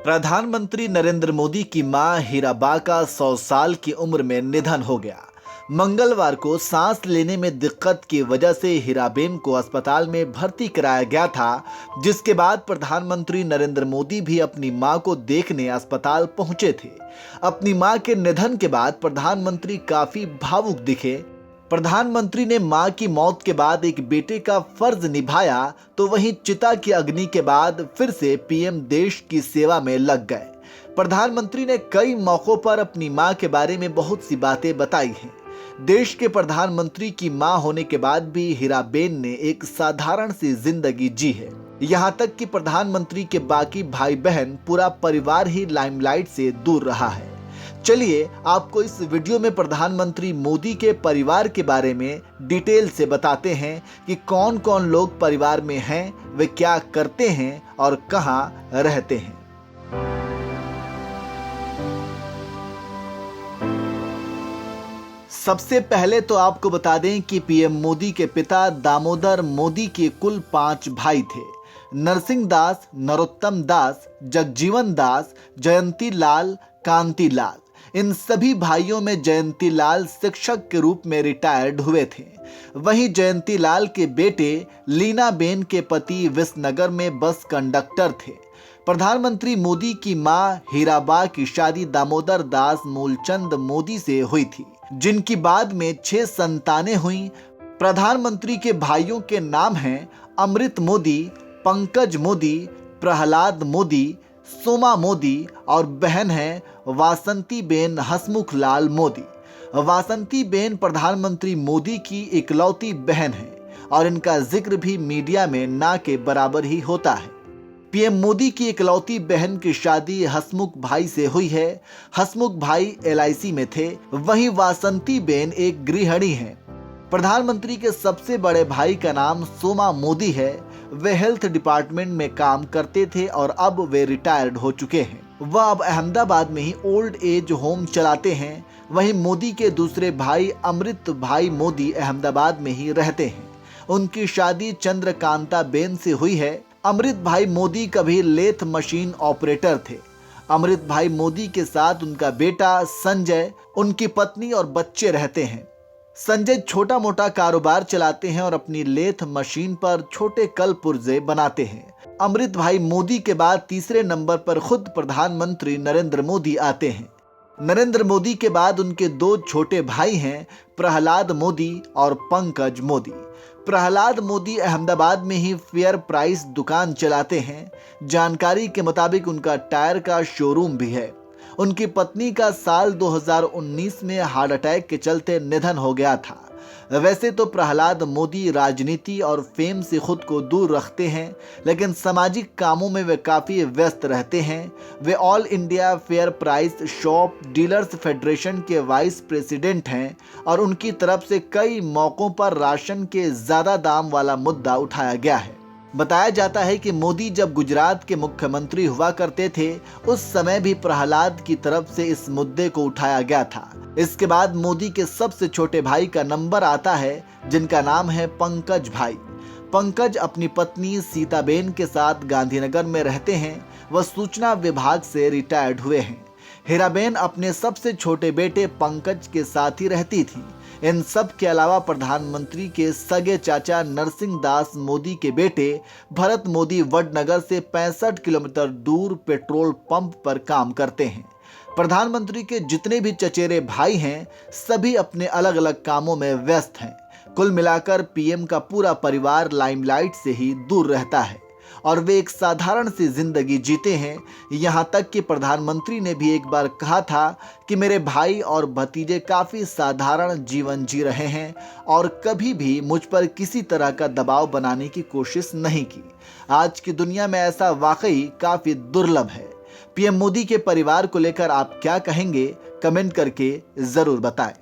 प्रधानमंत्री नरेंद्र मोदी की मां हीराबा का 100 साल की उम्र में निधन हो गया। मंगलवार को सांस लेने में दिक्कत की वजह से हीराबेन को अस्पताल में भर्ती कराया गया था, जिसके बाद प्रधानमंत्री नरेंद्र मोदी भी अपनी मां को देखने अस्पताल पहुंचे थे। अपनी मां के निधन के बाद प्रधानमंत्री काफी भावुक दिखे। प्रधानमंत्री ने मां की मौत के बाद एक बेटे का फर्ज निभाया, तो वहीं चिता की अग्नि के बाद फिर से पीएम देश की सेवा में लग गए। प्रधानमंत्री ने कई मौकों पर अपनी मां के बारे में बहुत सी बातें बताई हैं। देश के प्रधानमंत्री की मां होने के बाद भी हीराबेन ने एक साधारण सी जिंदगी जी है। यहां तक कि प्रधानमंत्री के बाकी भाई बहन, पूरा परिवार ही लाइमलाइट से दूर रहा है। चलिए आपको इस वीडियो में प्रधानमंत्री मोदी के परिवार के बारे में डिटेल से बताते हैं कि कौन कौन लोग परिवार में हैं, वे क्या करते हैं और कहां रहते हैं। सबसे पहले तो आपको बता दें कि पीएम मोदी के पिता दामोदर मोदी के कुल 5 भाई थे। नरसिंह दास, नरोत्तम दास, जगजीवन दास, जयंती लाल, कांति लाल। इन सभी भाइयों में जयंती लाल शिक्षक के रूप में रिटायर्ड हुए थे। वहीं जयंती लाल के बेटे लीनाबेन के पति विसनगर में बस कंडक्टर थे। प्रधानमंत्री मोदी की मां हीराबा की शादी दामोदर दास मूलचंद मोदी से हुई थी, जिनकी बाद में 6 संतानें हुई। प्रधानमंत्री के भाइयों के नाम हैं अमृत मोदी, पंकज मोदी, प्रहलाद मोदी, सोमा मोदी और बहन है वासंती बेन हसमुख लाल मोदी। वासंती बेन प्रधानमंत्री मोदी की इकलौती बहन है और इनका जिक्र भी मीडिया में ना के बराबर ही होता है। पीएम मोदी की इकलौती बहन की शादी हसमुख भाई से हुई है। हसमुख भाई LIC में थे, वहीं वासंती बेन एक गृहिणी हैं। प्रधानमंत्री के सबसे बड़े भाई का नाम सोमा मोदी है। वे हेल्थ डिपार्टमेंट में काम करते थे और अब वे रिटायर्ड हो चुके हैं। वह अब अहमदाबाद में ही ओल्ड एज होम चलाते हैं। वहीं मोदी के दूसरे भाई अमृत भाई मोदी अहमदाबाद में ही रहते हैं। उनकी शादी चंद्रकांता बेन से हुई है। अमृत भाई मोदी कभी लेथ मशीन ऑपरेटर थे। अमृत भाई मोदी के साथ उनका बेटा संजय, उनकी पत्नी और बच्चे रहते हैं। संजय छोटा मोटा कारोबार चलाते हैं और अपनी लेथ मशीन पर छोटे कल पुर्जे बनाते हैं। अमृत भाई मोदी के बाद तीसरे नंबर पर खुद प्रधानमंत्री नरेंद्र मोदी आते हैं। नरेंद्र मोदी के बाद उनके 2 छोटे भाई हैं, प्रहलाद मोदी और पंकज मोदी। प्रहलाद मोदी अहमदाबाद में ही फेयर प्राइस दुकान चलाते हैं। जानकारी के मुताबिक उनका टायर का शोरूम भी है। उनकी पत्नी का साल 2019 में हार्ट अटैक के चलते निधन हो गया था। वैसे तो प्रहलाद मोदी राजनीति और फेम से खुद को दूर रखते हैं, लेकिन सामाजिक कामों में वे काफी व्यस्त रहते हैं। वे all India fair price shop dealers federation के वाइस प्रेसिडेंट हैं और उनकी तरफ से कई मौकों पर राशन के ज्यादा दाम वाला मुद्दा उठाया गया है। बताया जाता है कि मोदी जब गुजरात के मुख्यमंत्री हुआ करते थे, उस समय भी प्रहलाद की तरफ से इस मुद्दे को उठाया गया था। इसके बाद मोदी के सबसे छोटे भाई का नंबर आता है, जिनका नाम है पंकज भाई। पंकज अपनी पत्नी सीताबेन के साथ गांधीनगर में रहते हैं। वह सूचना विभाग से रिटायर्ड हुए हैं। हीराबेन अपने सबसे छोटे बेटे पंकज के साथ ही रहती थी। इन सब के अलावा प्रधानमंत्री के सगे चाचा नरसिंह दास मोदी के बेटे भरत मोदी वडनगर से 65 किलोमीटर दूर पेट्रोल पंप पर काम करते हैं। प्रधानमंत्री के जितने भी चचेरे भाई हैं, सभी अपने अलग अलग कामों में व्यस्त हैं। कुल मिलाकर पीएम का पूरा परिवार लाइमलाइट से ही दूर रहता है और वे एक साधारण सी जिंदगी जीते हैं। यहां तक कि प्रधानमंत्री ने भी एक बार कहा था कि मेरे भाई और भतीजे काफी साधारण जीवन जी रहे हैं और कभी भी मुझ पर किसी तरह का दबाव बनाने की कोशिश नहीं की। आज की दुनिया में ऐसा वाकई काफी दुर्लभ है। पीएम मोदी के परिवार को लेकर आप क्या कहेंगे, कमेंट करके जरूर बताएं।